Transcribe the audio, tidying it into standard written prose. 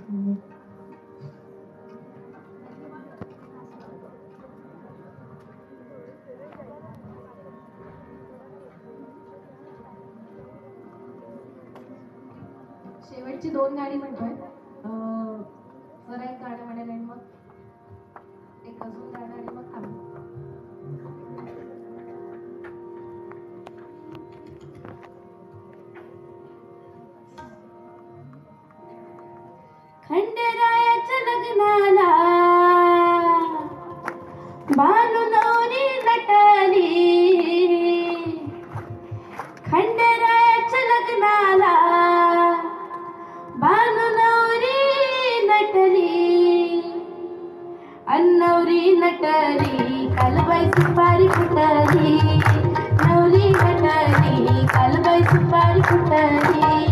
शेवटची 2 गाणी म्हणतोय. जरा एक गाणं म्हणेल आणि मग एक अजून गाणं आणि मग थांबू. खंडेरायाच्या लग्नाला बानू नवरी नटली. खंडेरायाच्या लग्नाला बानू नवरी नटली. नवरी नटली कालबाई सुपारी फुटली. नवरी नटली कालबाई सुपारी फुटली.